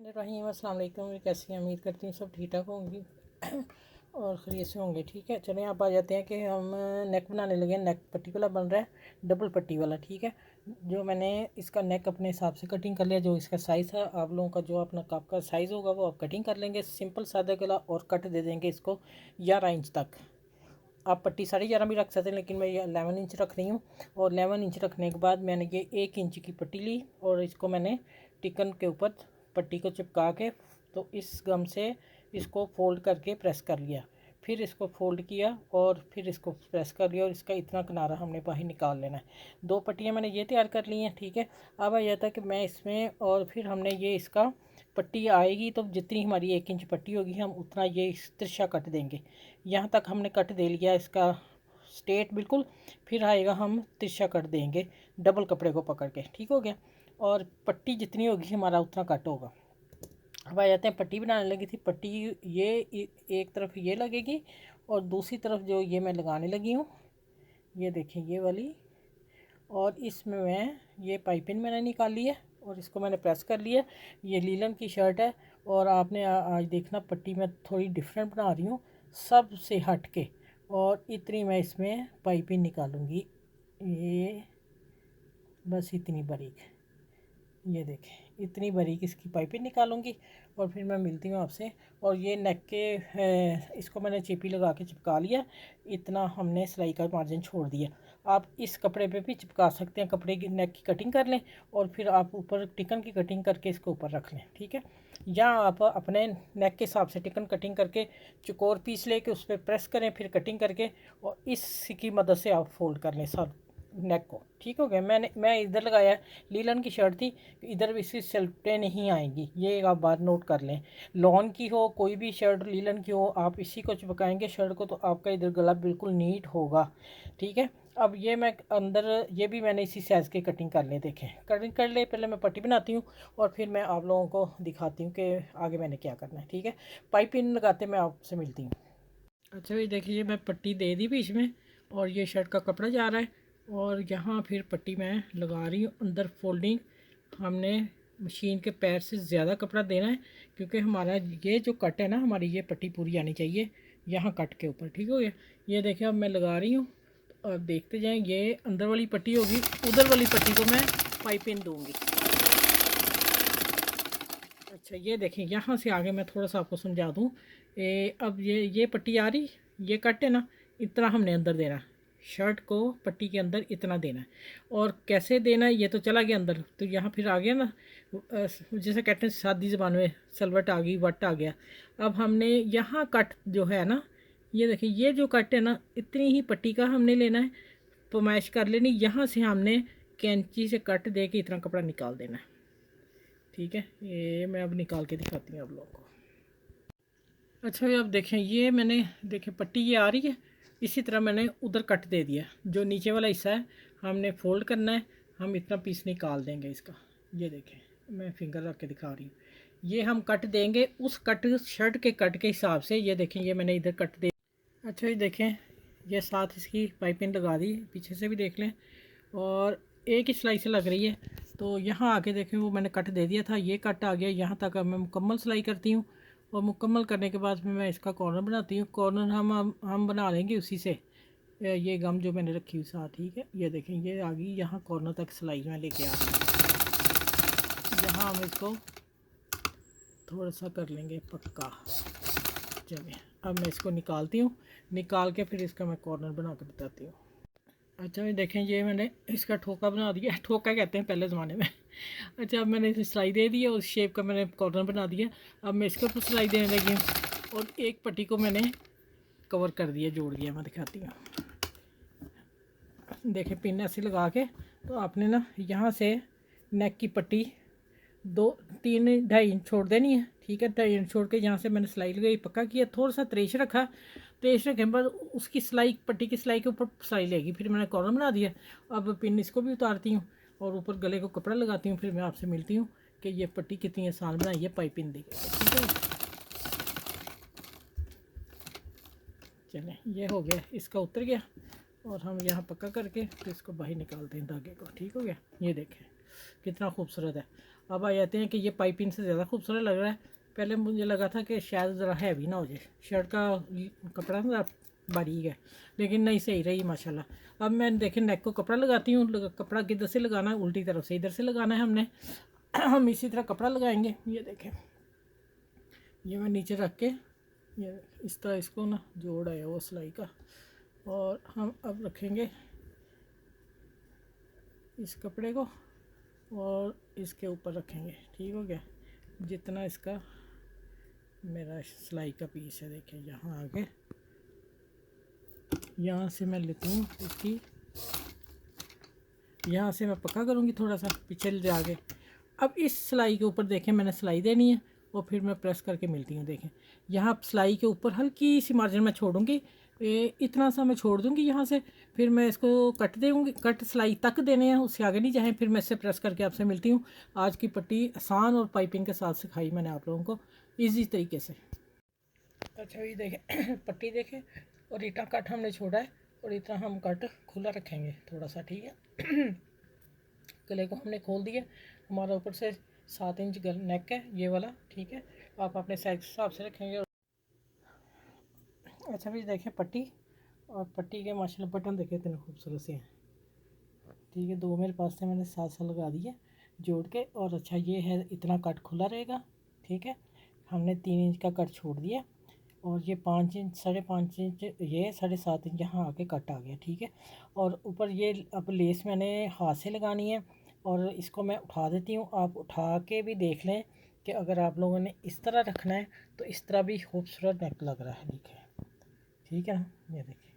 रहीम अस्सलाम वालेकुम। कैसी हैं? उम्मीद करती हूँ सब ठीक ठाक होंगी और खैरियत से होंगे। ठीक है, चलें आप आ जाते हैं कि हम नेक बनाने लगे हैं। नेक पट्टी वाला बन रहा है, डबल पट्टी वाला। ठीक है, जो मैंने इसका नेक अपने हिसाब से कटिंग कर लिया। जो इसका साइज़ है, आप लोगों का जो अपना कप का साइज़ होगा वो आप कटिंग कर लेंगे। सिंपल सादा गला और कट दे देंगे इसको 11 इंच तक। आप पट्टी 11.5 भी रख सकते हैं, लेकिन मैं ये 11 इंच रख रही हूँ। और 11 इंच रखने के बाद मैंने ये 1 इंच की पट्टी ली और इसको मैंने टिकन के ऊपर पट्टी को चिपका के तो इस गम से इसको फोल्ड करके प्रेस कर लिया। फिर इसको फोल्ड किया और फिर इसको प्रेस कर लिया और इसका इतना किनारा हमने बाहर निकाल लेना है। 2 पट्टियाँ मैंने ये तैयार कर ली हैं। ठीक है, अब आ जाता है कि मैं इसमें और फिर हमने ये इसका पट्टी आएगी तो जितनी हमारी 1 इंच पट्टी होगी हम उतना ये तिरछा कट देंगे। यहाँ तक हमने कट दे लिया इसका स्ट्रेट बिल्कुल। फिर आएगा हम तिरछा कट देंगे डबल कपड़े को पकड़ के। ठीक हो गया, और पट्टी जितनी होगी हमारा उतना कट होगा। अब आ जाते हैं, पट्टी बनाने लगी थी। पट्टी ये एक तरफ ये लगेगी और दूसरी तरफ जो ये मैं लगाने लगी हूँ, ये देखें ये वाली। और इसमें मैं ये पाइपिंग मैंने निकाली है और इसको मैंने प्रेस कर लिया। ये लीलन की शर्ट है और आपने आज देखना पट्टी में थोड़ी डिफरेंट बना रही हूँ सब से हट के। और इतनी मैं इसमें पाइपिंग निकालूंगी, ये बस इतनी बारीक, ये देखें इतनी बारीक इसकी पाइपिंग निकालूंगी। और फिर मैं मिलती हूँ आपसे। और ये नेक के इसको मैंने चिपी लगा के चिपका लिया। इतना हमने सिलाई का मार्जिन छोड़ दिया। आप इस कपड़े पे भी चिपका सकते हैं। कपड़े की नेक की कटिंग कर लें और फिर आप ऊपर टिकन की कटिंग करके इसको ऊपर रख लें। ठीक है, या आप अपने नेक के हिसाब से टिकन कटिंग करके चौकोर पीस लेके उस पर प्रेस करें, फिर कटिंग करके और इसकी मदद से आप फोल्ड कर लें सब नेक को। ठीक हो गया। मैं इधर लगाया, लीलन की शर्ट थी, इधर भी इसकी सिलटे नहीं आएंगी, ये आप बात नोट कर लें। लॉन की हो कोई भी शर्ट लीलन की हो, आप इसी को चिपकाएंगे शर्ट को तो आपका इधर गला बिल्कुल नीट होगा। ठीक है, अब ये मैं अंदर ये भी मैंने इसी साइज़ की कटिंग कर ले। देखें कटिंग कर ले, पहले मैं पट्टी बनाती हूँ और फिर मैं आप लोगों को दिखाती हूँ कि आगे मैंने क्या करना है। ठीक है, पाइपिंग लगाते मैं आपसे मिलती हूँ। अच्छा भाई देखिए, मैं पट्टी दे दी बीच में और ये शर्ट का कपड़ा जा रहा है और यहाँ फिर पट्टी मैं लगा रही हूँ अंदर। फोल्डिंग हमने मशीन के पैर से ज़्यादा कपड़ा देना है क्योंकि हमारा ये जो कट है ना, हमारी ये पट्टी पूरी आनी चाहिए यहाँ कट के ऊपर। ठीक हो गया, ये देखिए अब मैं लगा रही हूँ और देखते जाएँ। ये अंदर वाली पट्टी होगी, उधर वाली पट्टी को मैं पाइपिंग दूँगी। अच्छा ये देखें, यहाँ से आगे मैं थोड़ा सा आपको समझा दूँ। अब ये पट्टी आ रही, ये कट है ना, इतना हमने अंदर देना है। शर्ट को पट्टी के अंदर इतना देना है। और कैसे देना है, ये तो चला गया अंदर, तो यहाँ फिर आ गया ना, जैसे कहते हैं सादी ज़बान में सलवट आ गई, वट आ गया। अब हमने यहाँ कट जो है ना, ये देखिए ये जो कट है ना, इतनी ही पट्टी का हमने लेना है, पमाइश कर लेनी। यहाँ से हमने कैंची से कट दे के इतना कपड़ा निकाल देना है। ठीक है, ये मैं अब निकाल के दिखाती हूँ आप लोगों को। अच्छा ये अब देखें, ये मैंने देखें पट्टी ये आ रही है, इसी तरह मैंने उधर कट दे दिया। जो नीचे वाला हिस्सा है हमने फोल्ड करना है, हम इतना पीस निकाल देंगे इसका। ये देखें मैं फिंगर रख के दिखा रही हूँ, ये हम कट देंगे उस कट शर्ट के कट के हिसाब से। ये देखें ये मैंने इधर कट दे। अच्छा ये देखें, ये साथ इसकी पाइपिंग लगा दी, पीछे से भी देख लें और एक ही सिलाई से लग रही है। तो यहाँ आके देखें वो मैंने कट दे दिया था, ये कट आ गया यहाँ तक। अब मैं मुकम्मल सिलाई करती हूँ और मुकम्मल करने के बाद मैं इसका कॉर्नर बनाती हूँ। कॉर्नर हम बना लेंगे उसी से, ये गम जो मैंने रखी हुई साथ। ठीक है, ये देखें ये आ गई यहाँ कॉर्नर तक सिलाई मैं लेके आ रही हूँ। यहाँ हम इसको थोड़ा सा कर लेंगे पक्का। चलिए अब मैं इसको निकालती हूँ, निकाल के फिर इसका मैं कॉर्नर बना के बताती हूँ। अच्छा ये देखें, ये मैंने इसका ठोका बना दिया, ठोका कहते हैं पहले ज़माने में। अच्छा अब मैंने इसे सिलाई दे दी है, उस शेप का मैंने कॉर्नर बना दिया। अब मैं इसके ऊपर सिलाई देने लगी हूँ और एक पट्टी को मैंने कवर कर दिया, जोड़ दिया। मैं दिखाती हूँ, देखें पिन ऐसे लगा के। तो आपने ना यहाँ से नेक की पट्टी 2-3-2.5 इंच छोड़ देनी है। ठीक है, 2.5 इंच छोड़ के यहाँ से मैंने सिलाई लगाई, पक्का किया, थोड़ा सा त्रेश रखा। त्रेश रखने के बाद उसकी सिलाई पट्टी की सिलाई के ऊपर सिलाई लेगी, फिर मैंने कॉर्नर बना दिया। अब पिन इसको भी उतारती हूँ और ऊपर गले को कपड़ा लगाती हूँ। फिर मैं आपसे मिलती हूँ कि ये पट्टी कितनी आसान बनाई है पाइपिंग दी। ठीक है, चलें ये हो गया, इसका उतर गया और हम यहाँ पक्का करके फिर इसको बाहर निकालते हैं धागे को। ठीक हो गया, ये देखें कितना खूबसूरत है। अब आ जाते हैं कि ये पाइपिंग से ज़्यादा खूबसूरत लग रहा है। पहले मुझे लगा था कि शायद ज़रा हैवी ना हो जाए, शर्ट का कपड़ा ना बारीक है, लेकिन नहीं, सही रही माशाल्लाह। अब मैं देखें नेक को कपड़ा लगाती हूँ, कपड़ा किधर से लगाना है, उल्टी तरफ से इधर से लगाना है हमने। हम इसी तरह कपड़ा लगाएंगे। ये देखें, ये मैं नीचे रख के ये इस तरह इसको ना जोड़ आया वो सिलाई का, और हम अब रखेंगे इस कपड़े को और इसके ऊपर रखेंगे। ठीक हो गया। जितना इसका मेरा सिलाई का पीस है, देखिए यहाँ आगे, यहाँ से मैं लेती हूँ इसकी, यहाँ से मैं पक्का करूँगी थोड़ा सा पीछे जाके। अब इस सिलाई के ऊपर देखें मैंने सिलाई देनी है और फिर मैं प्रेस करके मिलती हूँ। देखें यहाँ सिलाई के ऊपर हल्की सी मार्जिन मैं छोड़ूंगी, इतना सा मैं छोड़ दूँगी यहाँ से। फिर मैं इसको कट दूँगी, कट सिलाई तक देने हैं, उससे आगे नहीं जाएँ। फिर मैं इससे प्रेस करके आपसे मिलती हूँ। आज की पट्टी आसान और पाइपिंग के साथ सिखाई मैंने आप लोगों को ईजी तरीके से। अच्छा ये देखें पट्टी देखें, और इतना कट हमने छोड़ा है और इतना हम कट खुला रखेंगे थोड़ा सा। ठीक है। गले को हमने खोल दिया, हमारा ऊपर से 7 इंच नेक है ये वाला। ठीक है, आप अपने साइज के हिसाब से रखेंगे। अच्छा भी देखें पट्टी, और पट्टी के माशाल्लाह बटन देखें इतने खूबसूरत से हैं। ठीक है, 2 मेरे पास से मैंने साथ लगा दिए जोड़ के। और अच्छा ये है, इतना कट खुला रहेगा। ठीक है, हमने 3 इंच का कट छोड़ दिया, और ये 5 इंच 5.5 इंच, ये 7.5 इंच यहाँ आके कट आ गया। ठीक है, और ऊपर ये अब लेस मैंने हाथ से लगानी है, और इसको मैं उठा देती हूँ। आप उठा के भी देख लें कि अगर आप लोगों ने इस तरह रखना है तो इस तरह भी खूबसूरत नेक लग रहा है। देखिए, ठीक है ना, ये देखिए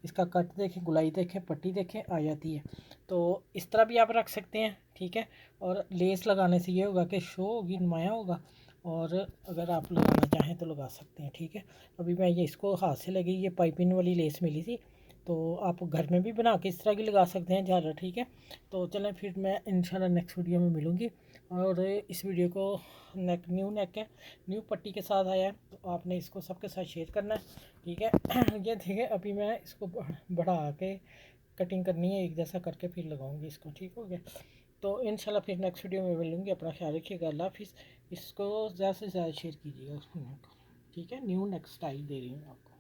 इसका कट देखें, गुलाई देखें, पट्टी देखें आ जाती है। तो इस तरह भी आप रख सकते हैं। ठीक है, और लेस लगाने से ये होगा कि शो होगी, नुमाया होगा, और अगर आप लगाना चाहें तो लगा सकते हैं। ठीक है, अभी मैं ये इसको हाथ से लगी, ये पाइपिंग वाली लेस मिली थी, तो आप घर में भी बना के इस तरह की लगा सकते हैं झालर। ठीक है, तो चलें फिर मैं इंशाल्लाह नेक्स्ट वीडियो में मिलूँगी। और इस वीडियो को न्यू नेक है, न्यू पट्टी के साथ आया है, तो आपने इसको सबके साथ शेयर करना है। ठीक है। ये देखिए अभी मैं इसको बढ़ा के कटिंग करनी है, एक जैसा करके फिर लगाऊंगी इसको। ठीक हो गया, तो इंशाल्लाह फिर नेक्स्ट वीडियो में मिलूँगी। अपना ख्याल रखिएगा, अल्लाह हाफिज़। इसको ज़्यादा से ज़्यादा शेयर कीजिएगा। ठीक है, न्यू नेक स्टाइल दे रही हूँ आपको।